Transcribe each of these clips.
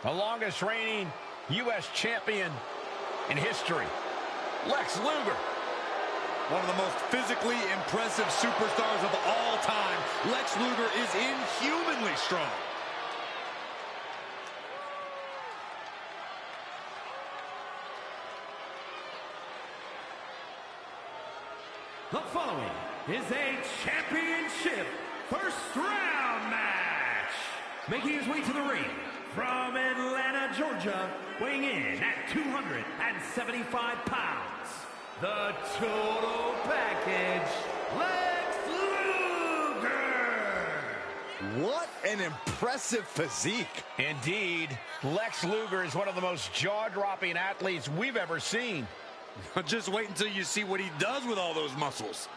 The longest reigning U.S. champion in history, Lex Luger. One of the most physically impressive superstars of all time. Lex Luger is inhumanly strong. The following is a championship first round match. Making his way to the ring from Atlanta, Georgia, weighing in at 275 pounds, the total package, Lex Luger. What an impressive physique. Indeed, Lex Luger is one of the most jaw-dropping athletes we've ever seen. Just wait until you see what he does with all those muscles.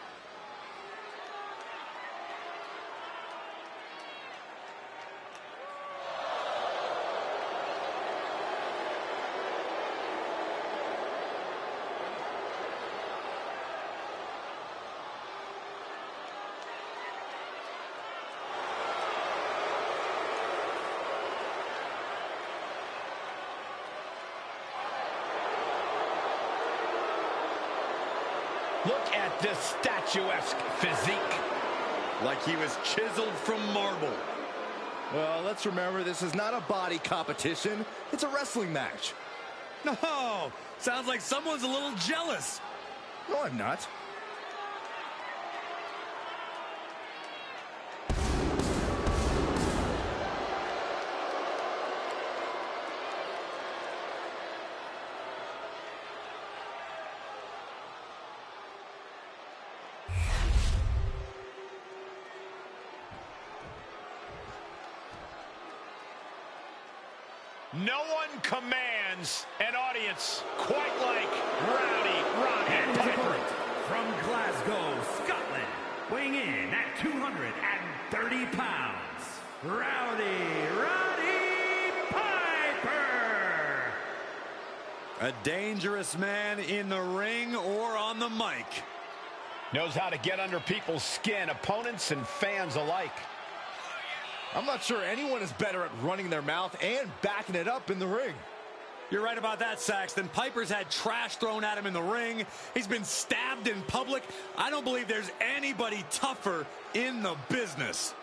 Look at this statuesque physique. Like he was chiseled from marble. Well, let's remember, this is not a body competition. It's a wrestling match. No, sounds like someone's a little jealous. No, I'm not. No one commands an audience quite like Rowdy And Roddy his Piper. opponent from Glasgow, Scotland, weighing in at 230 pounds, Rowdy Roddy Piper. A dangerous man in the ring or on the mic. Knows how to get under people's skin, opponents and fans alike. I'm not sure anyone is better at running their mouth and backing it up in the ring. You're right about that, Saxton. Piper's had trash thrown at him in the ring. He's been stabbed in public. I don't believe there's anybody tougher in the business.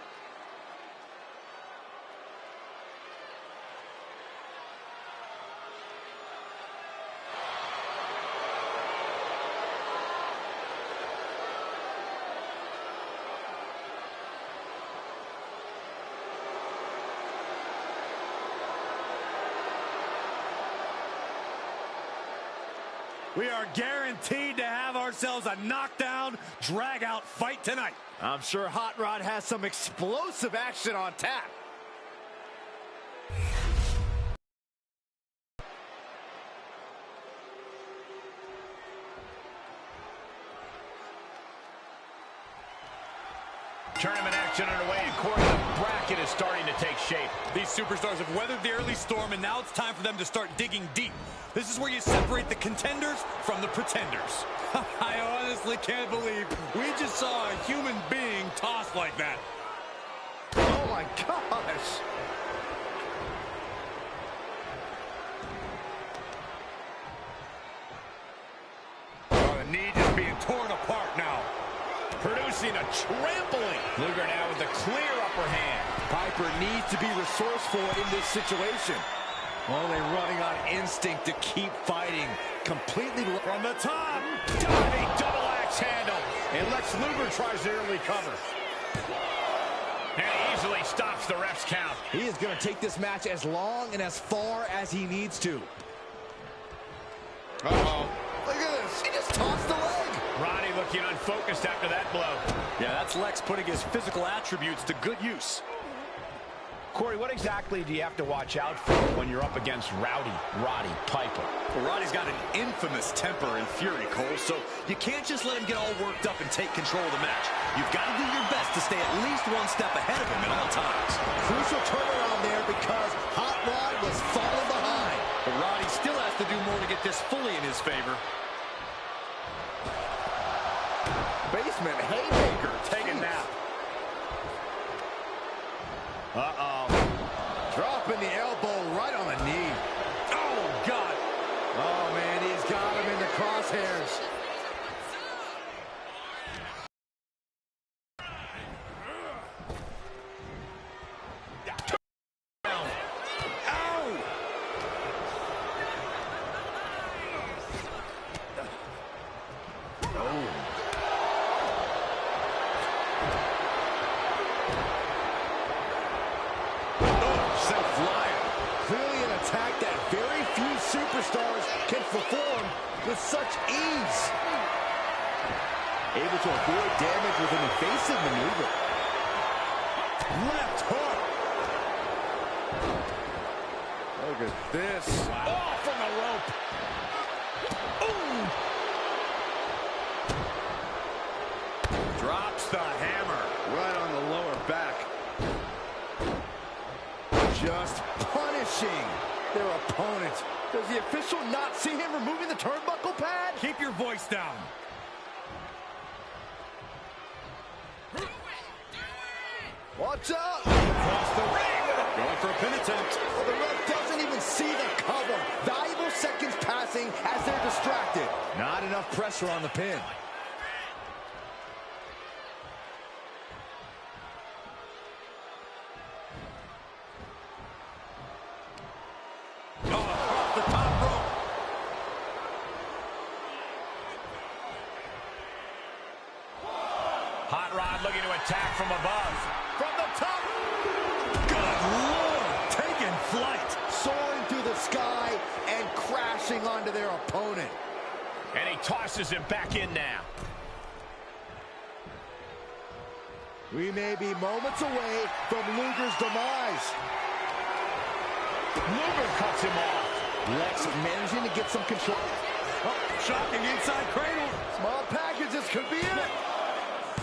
We are guaranteed to have ourselves a knockdown, drag-out fight tonight. I'm sure Hot Rod has some explosive action on tap. Tournament action underway, and Corey, the bracket is starting to take shape. These superstars have weathered the early storm, and now it's time for them to start digging deep. This is where you separate the contenders from the pretenders. I honestly can't believe we just saw a human being tossed like that. Oh my gosh. Oh, the knee just being torn apart now. Producing a trampling. Luger now with a clear upper hand. Piper needs to be resourceful in this situation. Only running on instinct to keep fighting. Completely From the top. Diving double axe handle. And Lex Luger tries the early cover. And he easily stops the ref's count. He is going to take this match as long and as far as he needs to. Uh-oh. Look at this. He just tossed the leg. Roddy looking unfocused after that blow. Yeah, that's Lex putting his physical attributes to good use. Corey, what exactly do you have to watch out for when you're up against Rowdy Roddy Piper? Well, Roddy's got an infamous temper and fury, Cole, so you can't just let him get all worked up and take control of the match. You've got to do your best to stay at least one step ahead of him at all times. Crucial turnaround there because Hot Rod was falling behind. But Roddy still has to do more to get this fully in his favor. Basement haymaker. Take a nap. Uh-oh. Dropping the elbow right on the crosshairs. Superstars can perform with such ease. Able to avoid damage with an evasive maneuver. Left hook. Look at this. Wow. Oh, from the rope. Ooh. Drops the hammer. Right on the lower back. Just punishing their opponent. Does the official not see him removing the turnbuckle pad? Keep your voice down. Watch out! Across the ring. Going for a pin attempt. Well, the ref doesn't even see the cover. Valuable seconds passing as they're distracted. Not enough pressure on the pin. Hot Rod looking to attack from above. From the top. Good Lord. Taking flight. Soaring through the sky and crashing onto their opponent. And he tosses him back in now. We may be moments away from Luger's demise. Luger cuts him off. Lex managing to get some control. Oh, shocking inside cradle. Small packages could be it.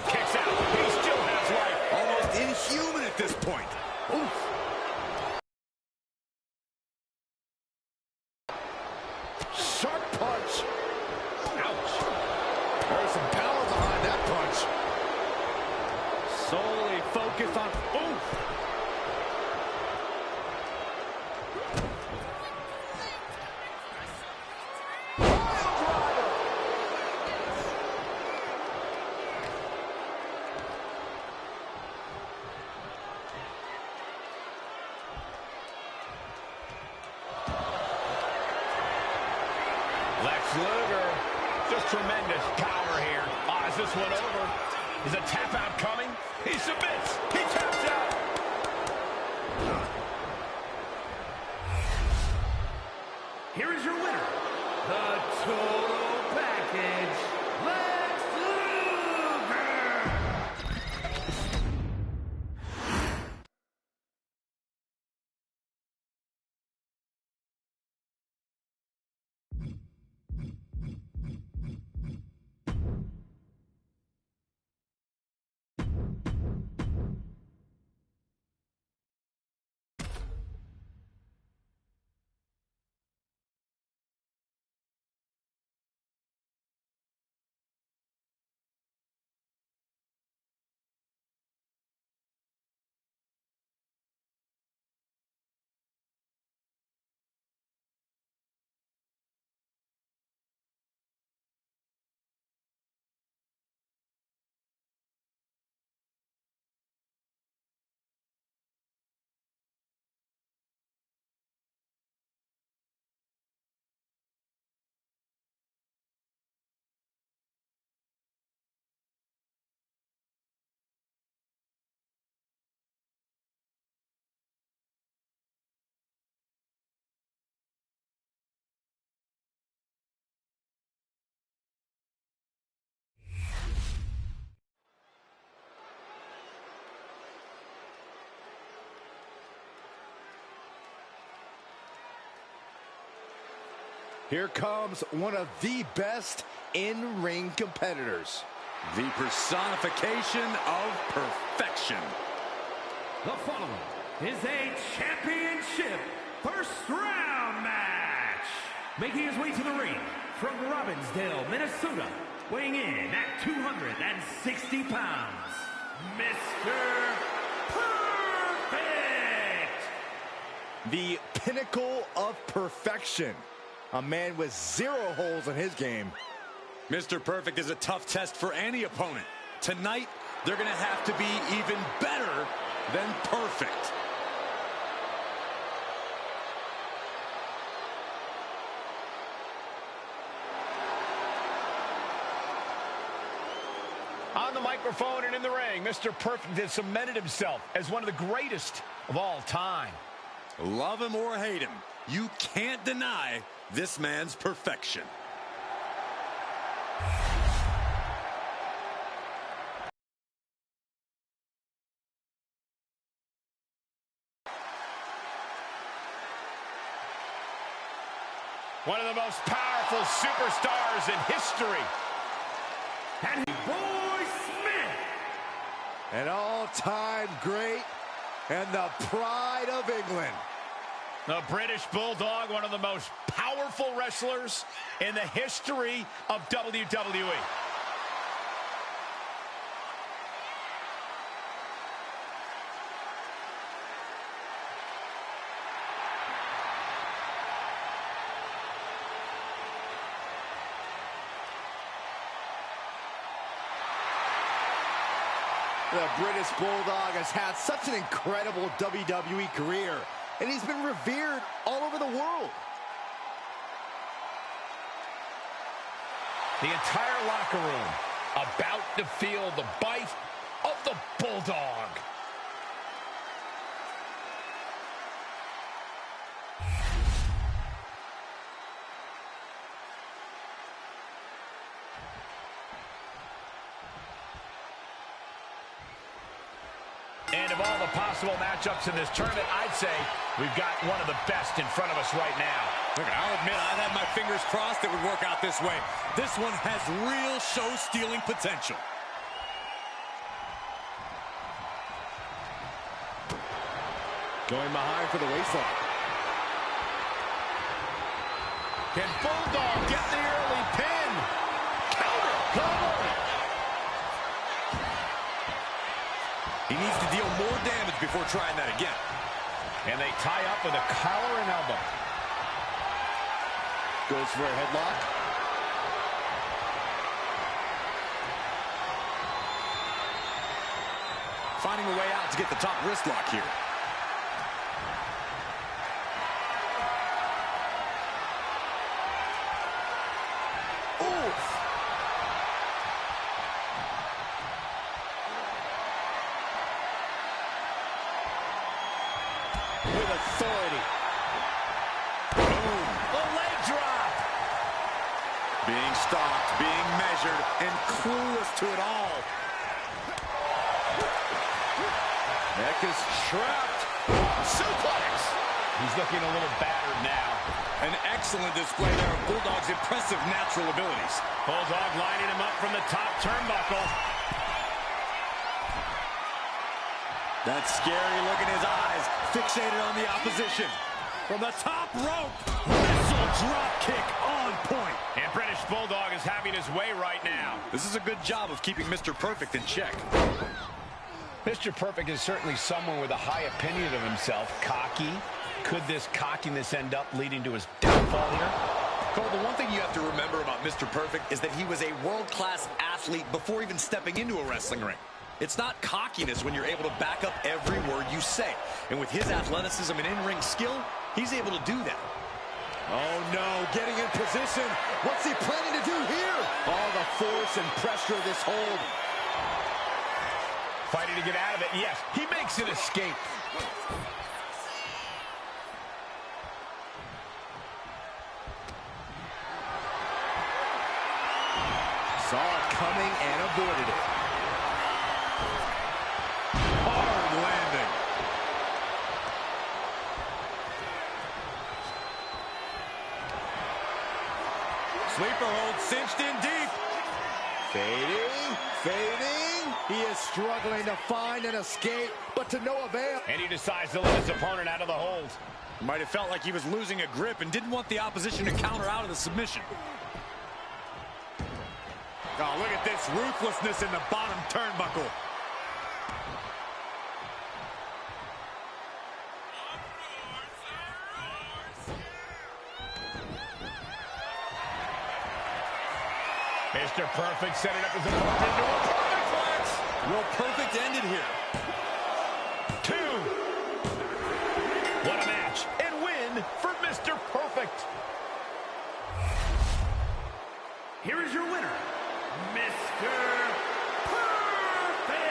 Kicks out. He still has life. Almost inhuman at this point. Oof. Sharp punch. Ouch. There's some power behind that punch. Solely focused on... Oof. Lex Luger, just tremendous power here. Is this one over? Is a tap out coming? He submits. He taps out. Here is your winner, the Total Package, Lex Luger. Here comes one of the best in-ring competitors. The personification of perfection. The following is a championship first round match. Making his way to the ring from Robbinsdale, Minnesota, weighing in at 260 pounds, Mr. Perfect. The pinnacle of perfection. A man with 0 holes in his game. Mr. Perfect is a tough test for any opponent. Tonight, they're going to have to be even better than perfect. On the microphone and in the ring, Mr. Perfect has cemented himself as one of the greatest of all time. Love him or hate him, you can't deny this man's perfection. One of the most powerful superstars in history. And Boy Smith. An all-time great and the pride of England. The British Bulldog, one of the most powerful wrestlers in the history of WWE. The British Bulldog has had such an incredible WWE career, and he's been revered all over the world. The entire locker room about to feel the bite of the Bulldog. And of all the possible matchups in this tournament, I'd say we've got one of the best in front of us right now. Look, I'll admit I've had my fingers crossed it would work out this way. This one has real show-stealing potential. Going behind for the waistlock. Can Bulldog get the early pin? Cover! He needs to deal more damage before trying that again. And they tie up with a collar and elbow. Goes for a headlock. Finding a way out to get the top wrist lock here. With authority. Boom. The leg drop. Being stalked, being measured, and clueless to it all. Neck is trapped. Suplex. He's looking a little battered now. An excellent display there of Bulldog's impressive natural abilities. Bulldog lining him up from the top turnbuckle. That scary look in his eyes, fixated on the opposition. From the top rope, missile drop kick on point. And British Bulldog is having his way right now. This is a good job of keeping Mr. Perfect in check. Mr. Perfect is certainly someone with a high opinion of himself. Cocky. Could this cockiness end up leading to his downfall here? Cole, the one thing you have to remember about Mr. Perfect is that he was a world-class athlete before even stepping into a wrestling ring. It's not cockiness when you're able to back up every word you say. And with his athleticism and in-ring skill, he's able to do that. Oh no, getting in position. What's he planning to do here? All the force and pressure of this hold. Fighting to get out of it. Yes, he makes an escape. Saw it coming and avoided it. Hard landing. Sleeper hold cinched in deep. Fading, fading. He is struggling to find an escape, but to no avail. And he decides to let his opponent out of the hold. Might have felt like he was losing a grip and didn't want the opposition to counter out of the submission. Oh, look at this ruthlessness in the bottom turnbuckle. Mr. Perfect set it up as a opponent into a superplex. Will Perfect ended here. 2. What a match and win for Mr. Perfect. Here is your winner, Mr. Perfect.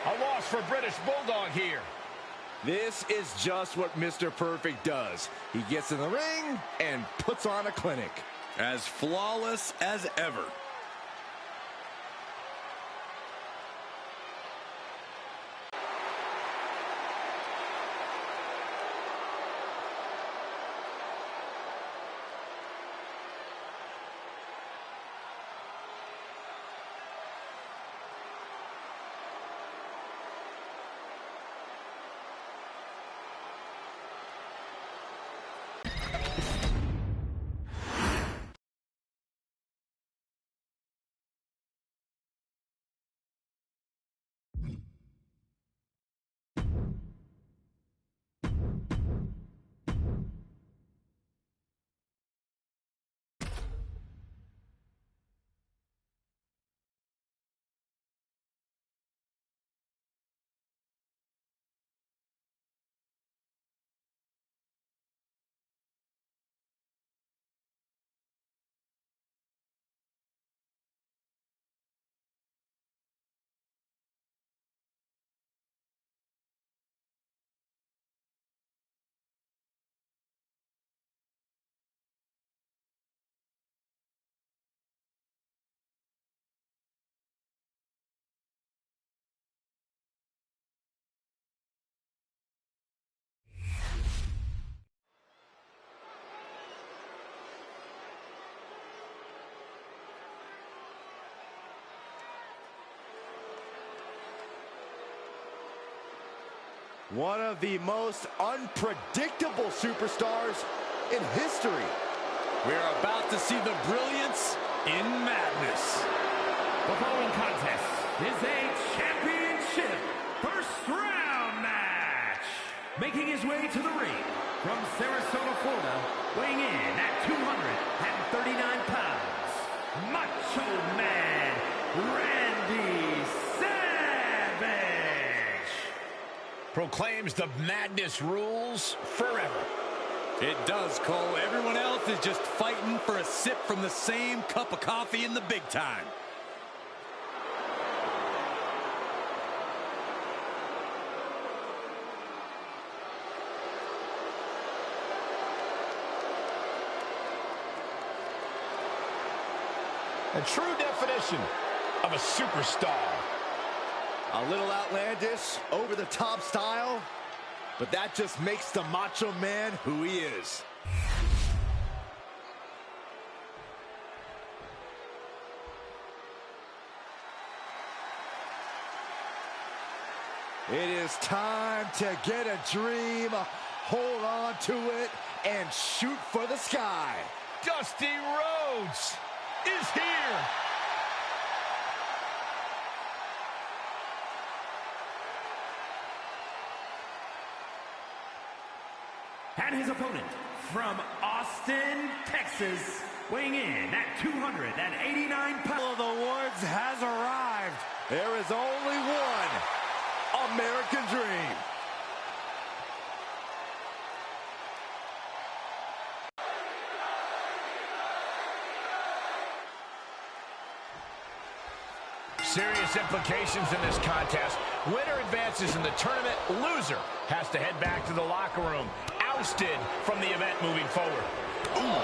A loss for British Bulldog here. This is just what Mr. Perfect does. He gets in the ring and puts on a clinic. As flawless as ever. One of the most unpredictable superstars in history. We're about to see the brilliance in madness. The following contest is a championship first round match. Making his way to the ring from Sarasota, Florida, weighing in at 239 pounds, Macho Man Randy Savage. Proclaims the madness rules forever. It does, Cole. Everyone else is just fighting for a sip from the same cup of coffee in the big time. A true definition of a superstar. A little outlandish, over-the-top style, but that just makes the Macho Man who he is. It is time to get a dream, hold on to it, and shoot for the sky. Dusty Rhodes is here. And his opponent from Austin, Texas, weighing in at 289 pounds. The awards has arrived. There is only one American Dream. Serious implications in this contest. Winner advances in the tournament. Loser has to head back to the locker room. Ousted from the event moving forward. Ooh.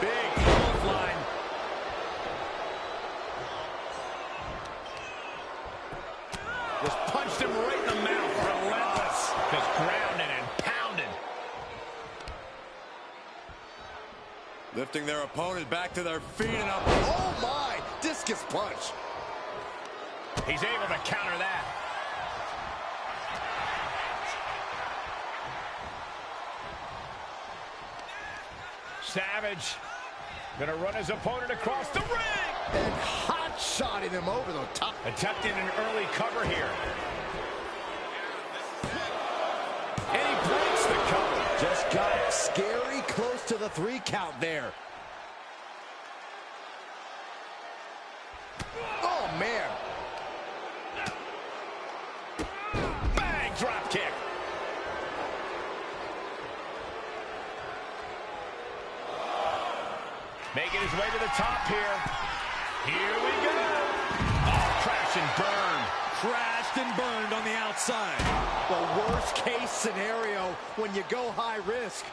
Big clothesline. Just punched him right in the mouth. Relentless. Just grounded and pounded. Lifting their opponent back to their feet and up. Oh my! Discus punch. He's able to counter that. Savage gonna run his opponent across the ring. And hot-shotting him over the top. Attempting an early cover here. And he breaks the cover. Just got scary close to the 3 count there. Oh, man. Bang, drop kick. Making his way to the top here. Here we go. Oh, crash and burn. Crashed and burned on the outside. The worst case scenario when you go high risk.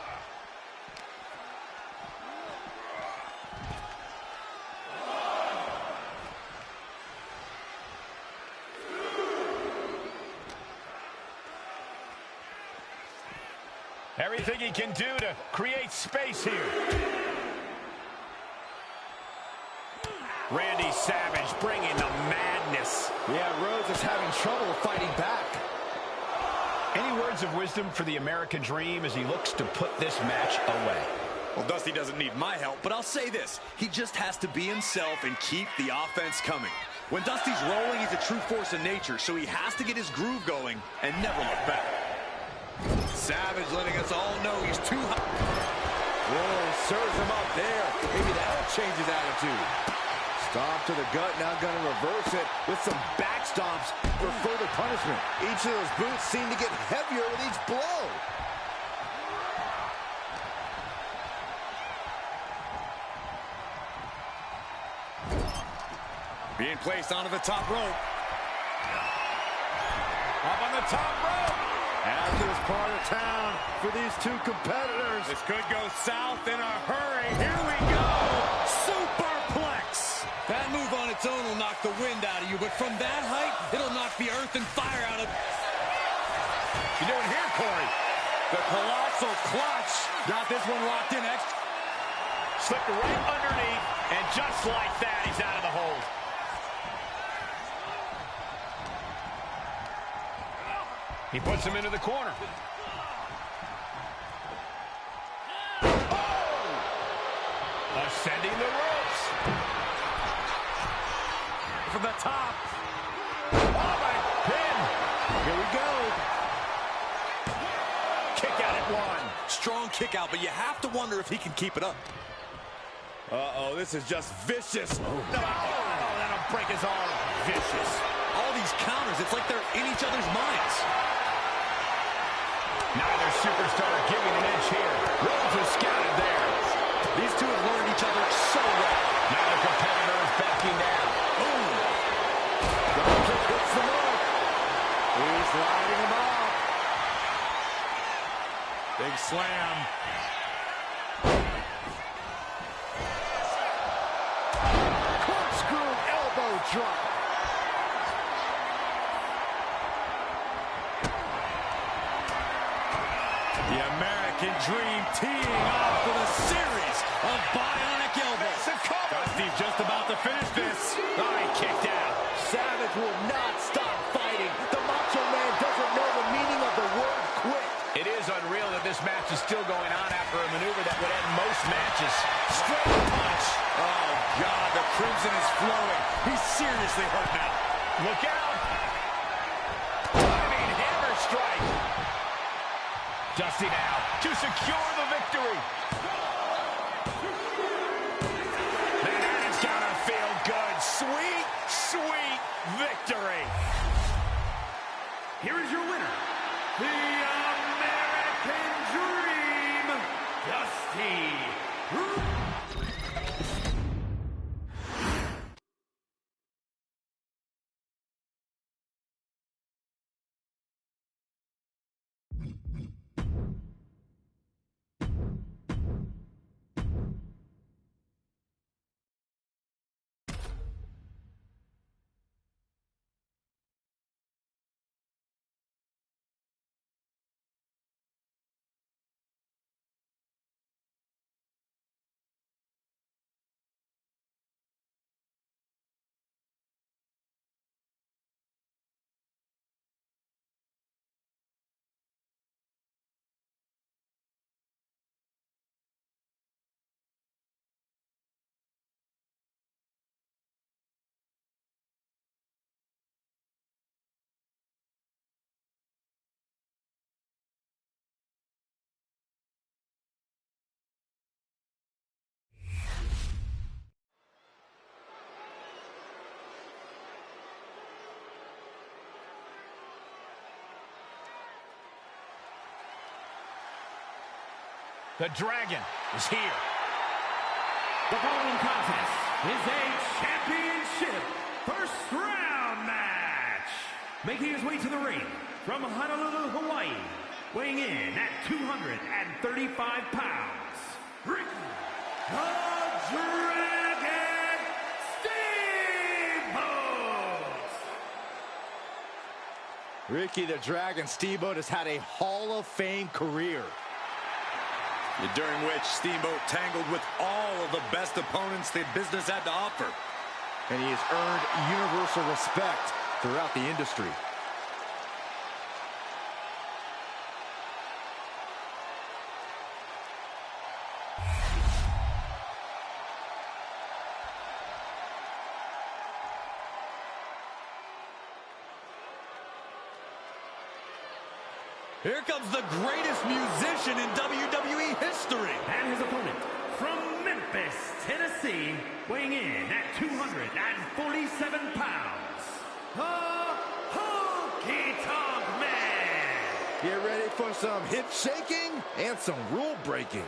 Everything he can do to create space here. Randy Savage bringing the madness. Yeah, Rhodes is having trouble fighting back. Any words of wisdom for the American Dream as he looks to put this match away? Well, Dusty doesn't need my help, but I'll say this. He just has to be himself and keep the offense coming. When Dusty's rolling, he's a true force of nature, so he has to get his groove going and never look back. Savage letting us all know he's too high. Whoa, serves him up there. Maybe that'll change his attitude. Stomp to the gut, now going to reverse it with some back stomps for further punishment. Each of those boots seem to get heavier with each blow. Being placed onto the top rope. Up on the top rope. Hazardous part of town for these two competitors. This could go south in a hurry. Here we go. Superplex. That move on its own will knock the wind out of you, but from that height, it'll knock the earth and fire out of... You doing here, Corey? The colossal clutch. Got this one locked in extra. Slipped right underneath, and just like that, he's out of the hold. He puts him into the corner. Oh! Ascending the ropes. From the top. Oh, my pin. Here we go. Kick out at one. Strong kick out, but you have to wonder if he can keep it up. Uh-oh, this is just vicious. Oh, that'll break his arm. Vicious. All these counters, it's like they're in each other's minds. Neither superstar giving an inch here. Rhodes was scouted there. These two have learned each other so well. Now the competitor is backing down. Boom. Double kick hits the mark. He's lighting him up. Big slam. Corkscrew elbow drop. The American Dream teeing off with a series of bionic elbows. Dusty's just about to finish this. Oh, he kicked out. Savage will not stop fighting. The Macho Man doesn't know the meaning of the word quit. It is unreal that this match is still going on after a maneuver that would end most matches. Straight punch. Oh, God, the crimson is flowing. He's seriously hurt now. Look out. Diving hammer strike. Dusty now to secure the victory. Man, that is gonna feel good. Sweet, sweet victory. Here is your winner, the American Dream, Dusty Rhodes. The Dragon is here. The following contest is a championship first round match. Making his way to the ring from Honolulu, Hawaii, weighing in at 235 pounds, Ricky the Dragon Steamboat. Ricky the Dragon Steamboat has had a Hall of Fame career, during which Steamboat tangled with all of the best opponents the business had to offer. and he has earned universal respect throughout the industry. Here comes the greatest musician in WWE history. And his opponent from Memphis, Tennessee, weighing in at 247 pounds, the Honky Tonk Man. Get ready for some hip shaking and some rule breaking.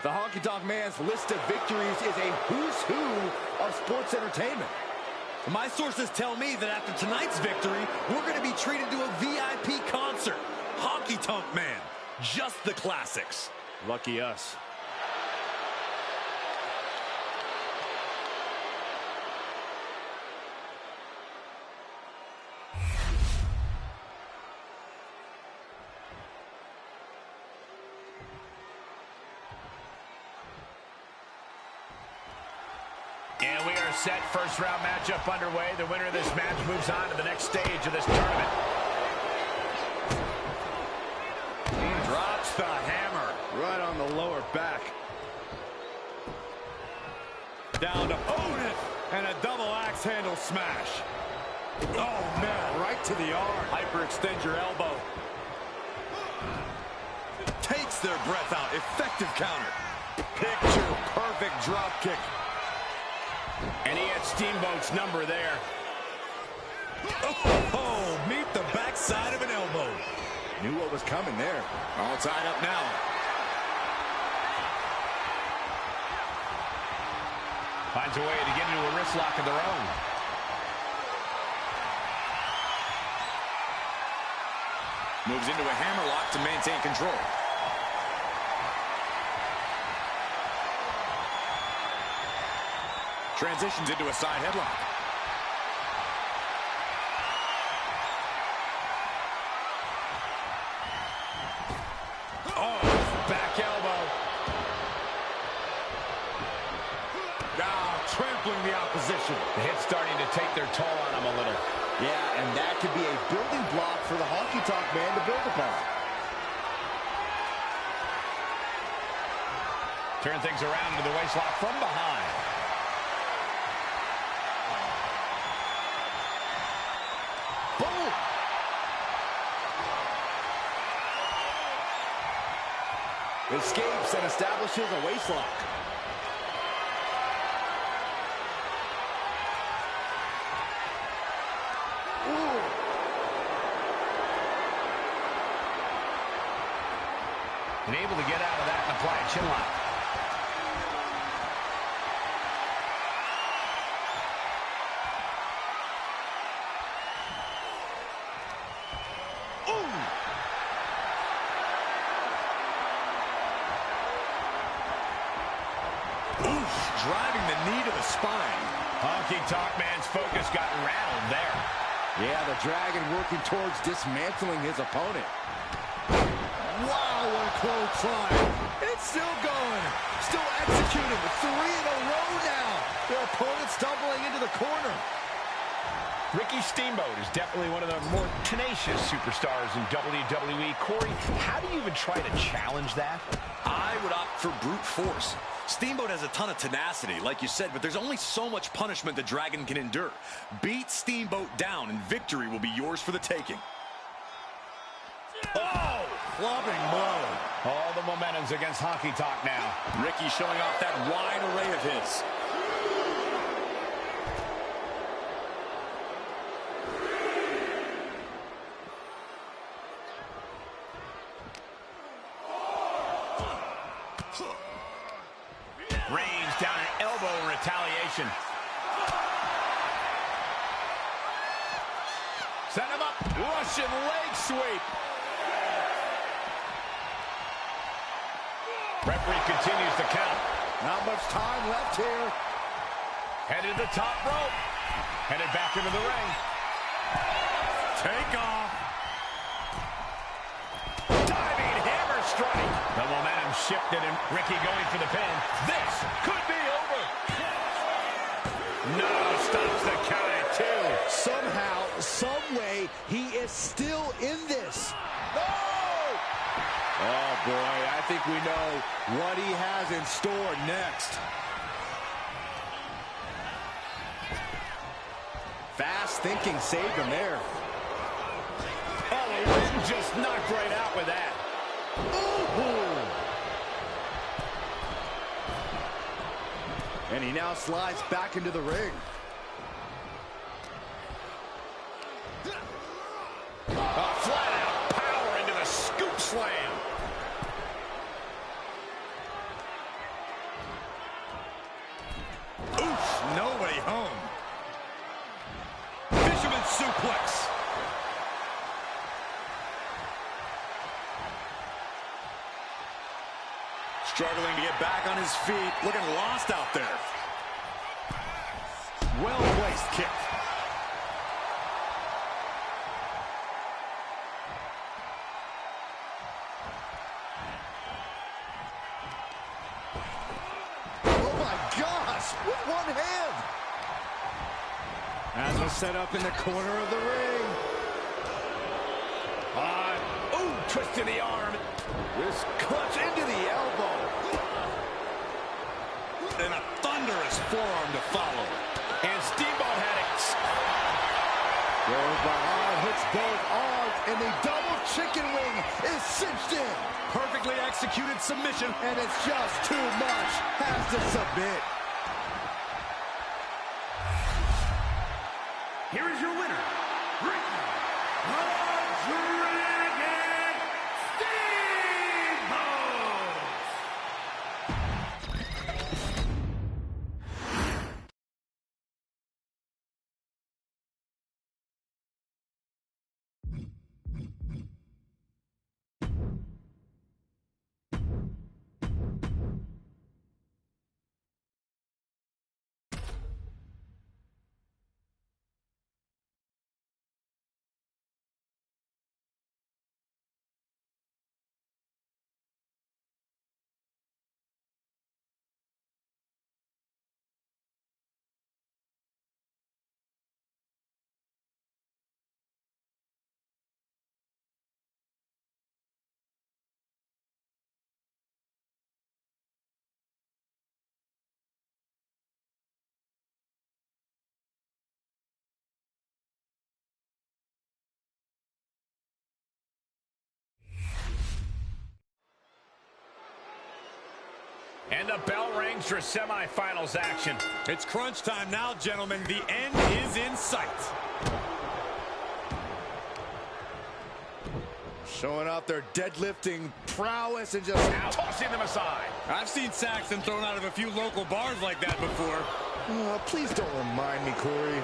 The Honky Tonk Man's list of victories is a who's who of sports entertainment. My sources tell me that after tonight's victory, we're going to be treated to a VIP concert. Honky Tonk Man, just the classics. Lucky us. And we are set. First round matchup underway. The winner of this match moves on to the next stage of this tournament. Drops the hammer. Right on the lower back. Down to opponent. And a double axe handle smash. Oh, man. Right to the arm. Hyperextend your elbow. Takes their breath out. Effective counter. Picture perfect drop kick. And he had Steamboat's number there. Oh, meet the backside of an elbow. Knew what was coming there. All tied up now. Finds a way to get into a wrist lock of their own. Moves into a hammerlock to maintain control. Transitions into a side headlock. Oh, back elbow. Now trampling the opposition. The hit's starting to take their toll on him a little. Yeah, and that could be a building block for the Honky Tonk Man to build upon. Turn things around to the waistlock from behind. Boom! Escapes and establishes a waistlock. Ooh. And able to get out of that and apply a chin lock. Driving the knee to the spine. Honky Tonk Man's focus got rattled there. Yeah, the Dragon working towards dismantling his opponent. Wow, what a clothesline. It's still going. Still executing. 3 in a row now. Their opponent stumbling into the corner. Ricky Steamboat is definitely one of the more tenacious superstars in WWE. Corey, how do you even try to challenge that? I would opt for brute force. Steamboat has a ton of tenacity, like you said, but there's only so much punishment the Dragon can endure. Beat Steamboat down, and victory will be yours for the taking. Oh! Clubbing blow. All the momentum's against Honky Tonk now. Ricky showing off that wide array of his. elbow in retaliation. Set him up. Russian leg sweep. Referee continues the count. Not much time left here. Headed to the top rope. Headed back into the ring. Take off. Diving hammer strike. The momentum shifted and Ricky going for the pin. This could be over. No, stops the count at 2. Somehow, some way, he is still in this. No! Oh, boy, I think we know what he has in store next. Fast thinking saved him there. Oh, the wind just knocked right out with that. Ooh. And he now slides back into the ring. Flat out power into the scoop slam. Oof, no way home. Fisherman suplex. Struggling to get back on his feet, looking lost out there. Well-placed kick. Oh my gosh, with one hand. As a setup in the corner of the ring. Ooh, twist to the arm. This clutch into the elbow. And a thunderous forearm to follow. And Steamboat had it. Goes behind, hits both arms, and the double chicken wing is cinched in. Perfectly executed submission. And it's just too much. Has to submit. Here is your winner, Ricky the Dragon Steamboat! And the bell rings for semifinals action. It's crunch time now, gentlemen. The end is in sight. Showing off their deadlifting prowess and just Tossing them aside. I've seen Saxton thrown out of a few local bars like that before. Please don't remind me, Corey.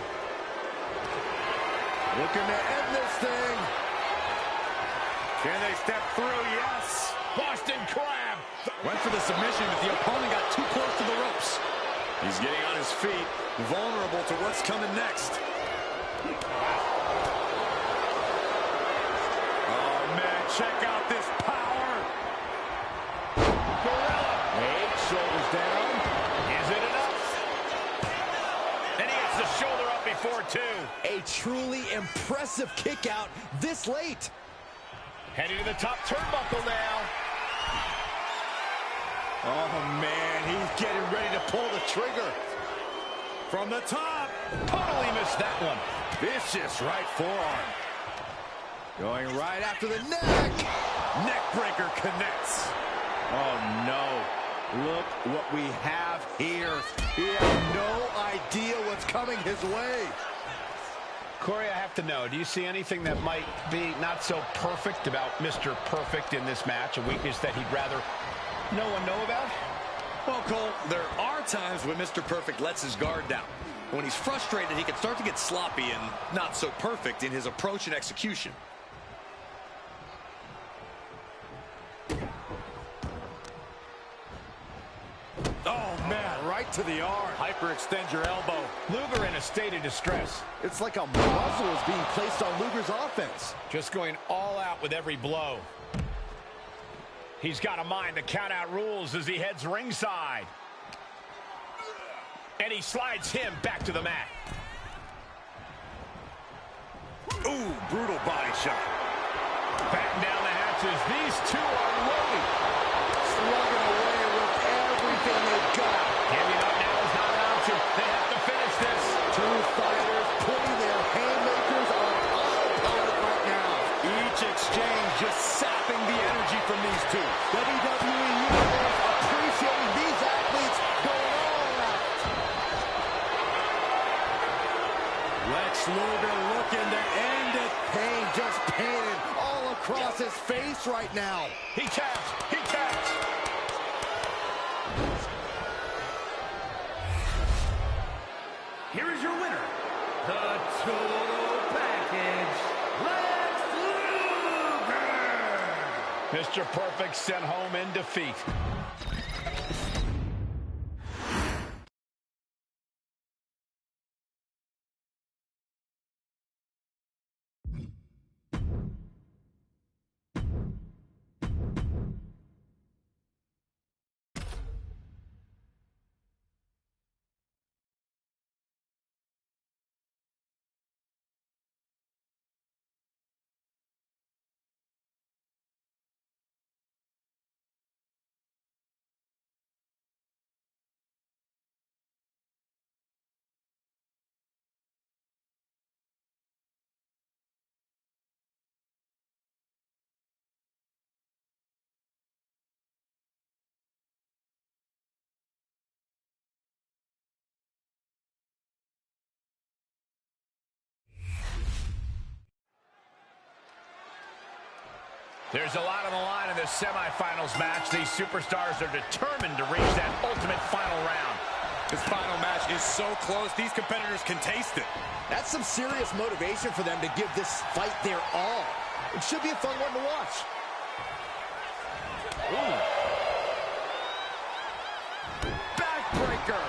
Looking to end this thing. Can they step through? Yes. Boston Crab. Went for the submission, but the opponent got too close to the ropes. He's getting on his feet, vulnerable to what's coming next. Oh, man, check out this power. Gorilla. 8 shoulders down. Is it enough? And he gets the shoulder up before 2. A truly impressive kick out this late. Heading to the top turnbuckle now. Oh, man, he's getting ready to pull the trigger. From the top. Totally missed that one. Vicious right forearm. Going right after the neck. Neckbreaker connects. Oh, no. Look what we have here. He has no idea what's coming his way. Corey, I have to know, do you see anything that might be not so perfect about Mr. Perfect in this match? A weakness that he'd rather no one know about? Well, Cole, there are times when Mr. Perfect lets his guard down. When he's frustrated, he can start to get sloppy and not so perfect in his approach and execution. Oh, man, right to the arm. Hyperextend your elbow. Luger in a state of distress. It's like a muzzle is being placed on Luger's offense. Just going all out with every blow. He's got to mind the count-out rules as he heads ringside. And he slides him back to the mat. Ooh, brutal body shot. Batten down the hatches. These two are loaded. Slugging away with everything they've got. Giving up now is not an option. They have to finish this. Two fighters putting their haymakers on autopilot right now. Each exchange just sapping the energy from these two. WWE Universe appreciating these athletes going all out. Lex Luger looking to end it. Pain just painted all across his face right now. He taps. He taps. Here is your winner, the Total Package, Lex Luger. Mr. Perfect sent home in defeat. There's a lot on the line in this semifinals match. These superstars are determined to reach that ultimate final round. This final match is so close, these competitors can taste it. That's some serious motivation for them to give this fight their all. It should be a fun one to watch. Ooh. Backbreaker.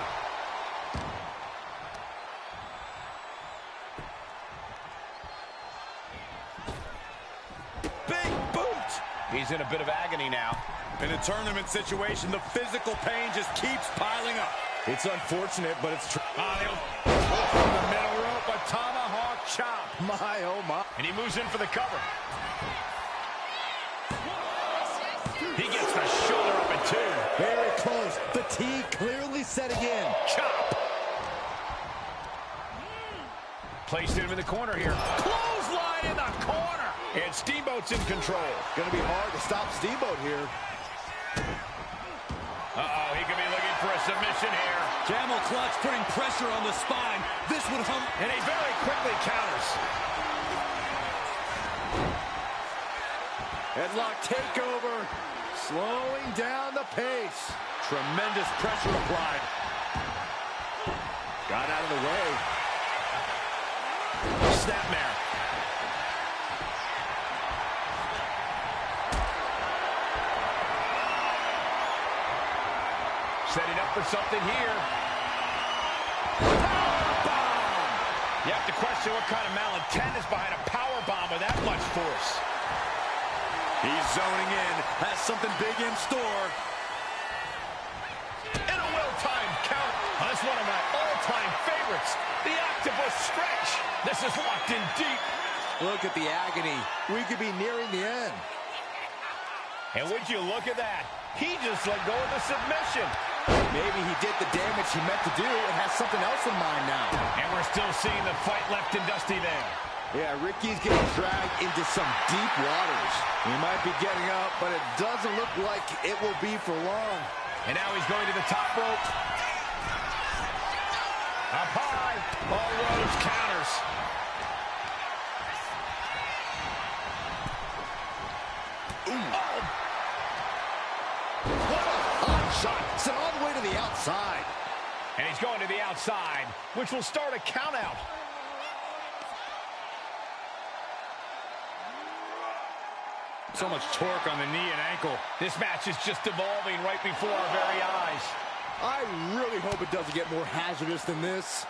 Big boot. He's in a bit of agony now. In a tournament situation, the physical pain just keeps piling up. It's unfortunate, but it's true. From the middle rope, a tomahawk chop. My, oh my. And he moves in for the cover. He gets the shoulder up at two. Very close. Fatigue clearly setting in. Chop. Placing him in the corner here. Clothesline in the corner. And Steamboat's in control. Gonna be hard to stop Steamboat here. Uh-oh, he could be looking for a submission here. Camel clutch putting pressure on the spine. This would hump. And he very quickly counters. Headlock takeover. Slowing down the pace. Tremendous pressure applied. Got out of the way. Snapmare. Setting up for something here. Powerbomb! You have to question what kind of malintent is behind a powerbomb with that much force. He's zoning in. Has something big in store. And a well-timed count. Oh, that's one of my all-time favorites. The octopus stretch. This is locked in deep. Look at the agony. We could be nearing the end. And would you look at that? He just let go of the submission. Maybe he did the damage he meant to do and has something else in mind now. And we're still seeing the fight left in Dusty there. Yeah, Ricky's getting dragged into some deep waters. He might be getting up, but it doesn't look like it will be for long. And now he's going to the top rope. Up high. All roads counters. Ooh. Oh. What a hot shot. Sent all the way to outside. And he's going to the outside, which will start a count out. So much torque on the knee and ankle. This match is just evolving right before our very eyes. I really hope it doesn't get more hazardous than this.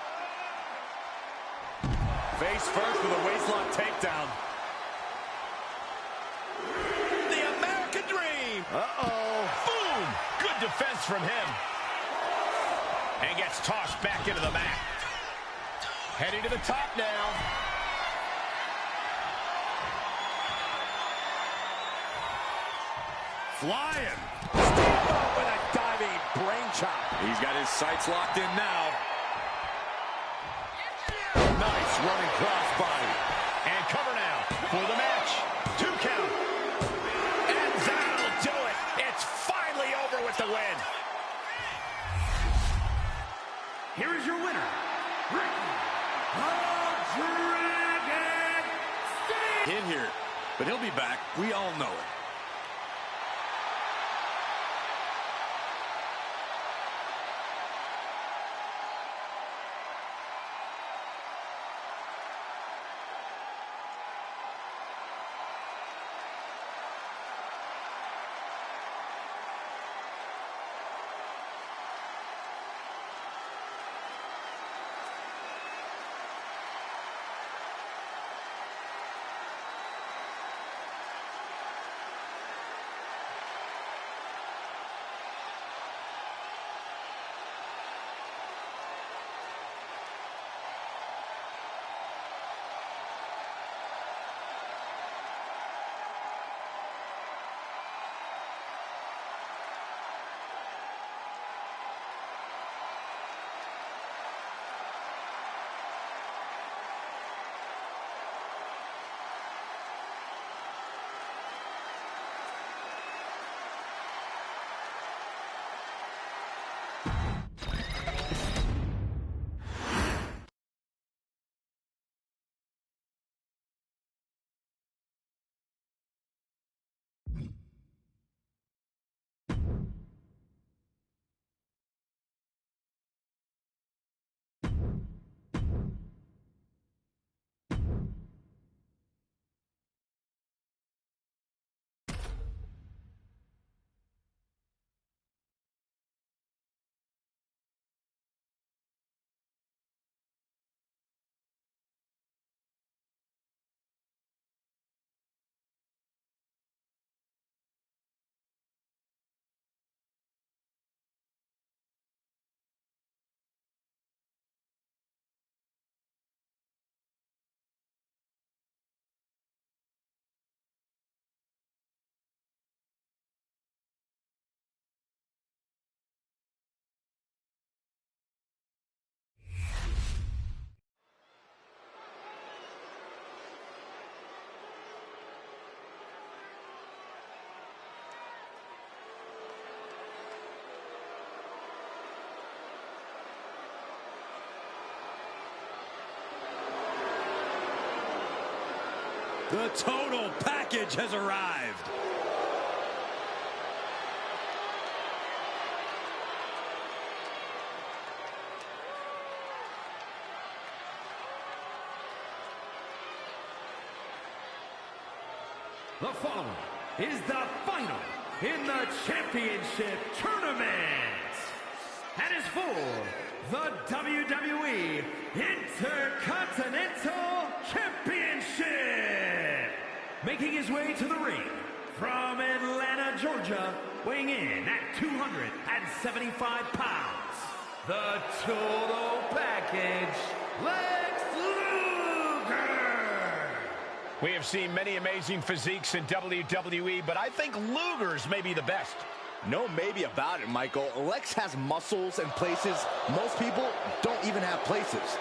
Face first with a waistlock takedown. The American Dream. Uh-oh. Boom! Good defense from him. And gets tossed back into the mat. Heading to the top now. Flying. Steamboat with a diving brain chop. He's got his sights locked in now. Nice running crossbody. And cover now for the match. 2 count. And that'll do it. It's finally over with the win. Here is your winner, Ricky the Dragon Steamboat. In here, but he'll be back. We all know it. The total package has arrived. The following is the final in the championship tournament. And is for the WWE Intercontinental Championship. Making his way to the ring from Atlanta, Georgia, weighing in at 275 pounds, the total package, Lex Luger. We have seen many amazing physiques in WWE, but I think Luger's may be the best. No maybe about it, Michael. Lex has muscles and places most people don't even have places.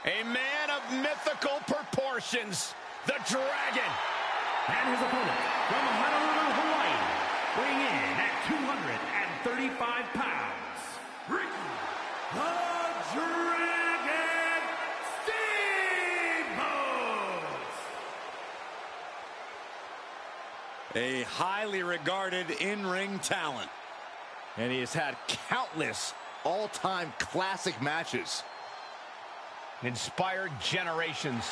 A man of mythical proportions, the Dragon. And his opponent from Honolulu, Hawaii, weighing in at 235 pounds, Ricky the Dragon Steamboat. A highly regarded in-ring talent. And he has had countless all-time classic matches. Inspired generations.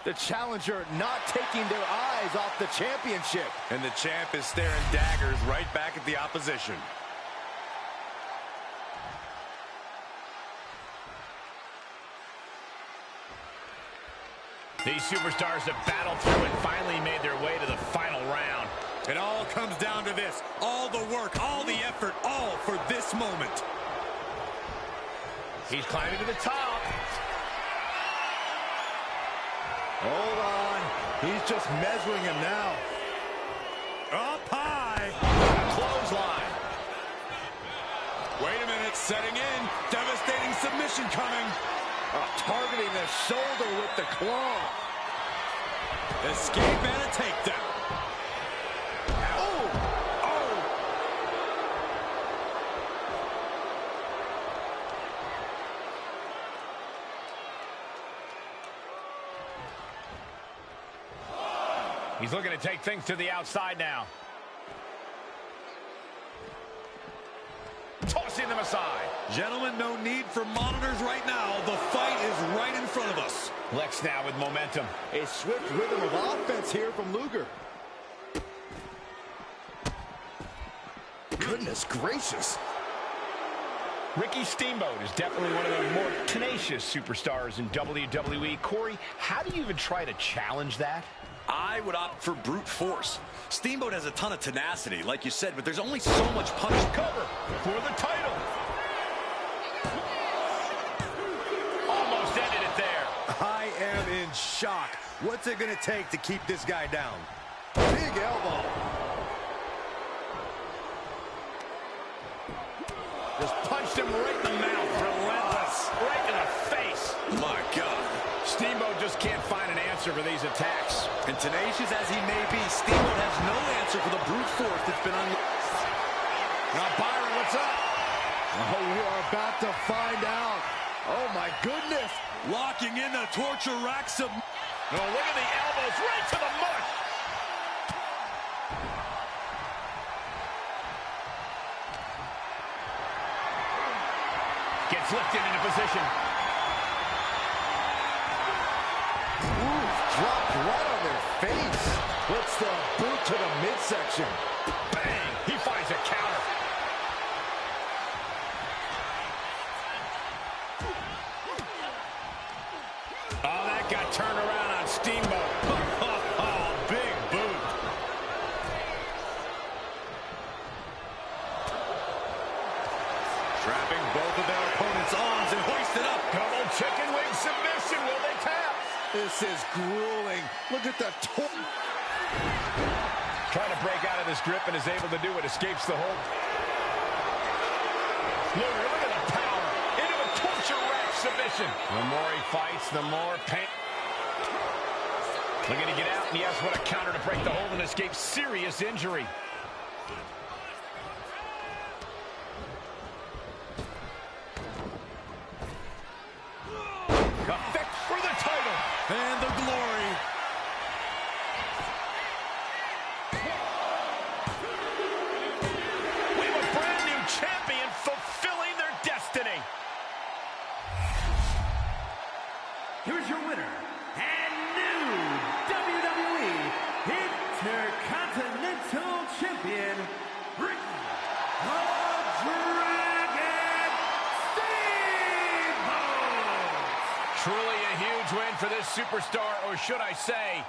The challenger not taking their eyes off the championship. And the champ is staring daggers right back at the opposition. These superstars have battled through and finally made their way to the final round. It all comes down to this. All the work, all the effort, all for this moment. He's climbing to the top. Hold on. He's just measuring him now. Up high. Clothesline. Wait a minute, setting in. Devastating submission coming. Targeting the shoulder with the claw. Escape and a takedown. Oh! Oh! He's looking to take things to the outside now. Tossing them aside. Gentlemen, no need for monitors right now. The fight is right in front of us. Lex now with momentum. A swift rhythm of offense here from Luger. Goodness gracious. Ricky Steamboat is definitely one of the more tenacious superstars in WWE. Corey, how do you even try to challenge that? I would opt for brute force. Steamboat has a ton of tenacity, like you said, but there's only so much punch. Cover for the title. Almost ended it there. I am in shock. What's it going to take to keep this guy down? Big elbow. Just punched him right in the mouth. Relentless. Right in the face. My God. Steamboat just can't find an answer for these attacks. And tenacious as he may be, Steamboat has no answer for the brute force that's been unleashed. Now, Byron, what's up? Oh, we are about to find out. Oh, my goodness. Locking in the torture rack sub. Oh, look at the elbows right to the mush. Gets lifted into position. Ooh, dropped right on their face. Puts the boot to the midsection. Bang! He finds a counter. Oh, that got turned around on Steamboat. Oh, big boot. Trapping both of their opponents' arms and hoisted up. Double chicken wing submission. Will they tap? This is grueling. Look at the Trying to break out of this grip and is able to do it. Escapes the hold. Look at the power. Into a torture rack submission. The more he fights, the more pain. Looking to get out, and yes, what a counter to break the hold and escape serious injury. Effect for the title. And the glory. We have a brand new champion fulfilling their destiny. Here's your winner and new WWE Intercontinental Champion, Ricky the Dragon Steamboat. huge win for this superstar, or should I say,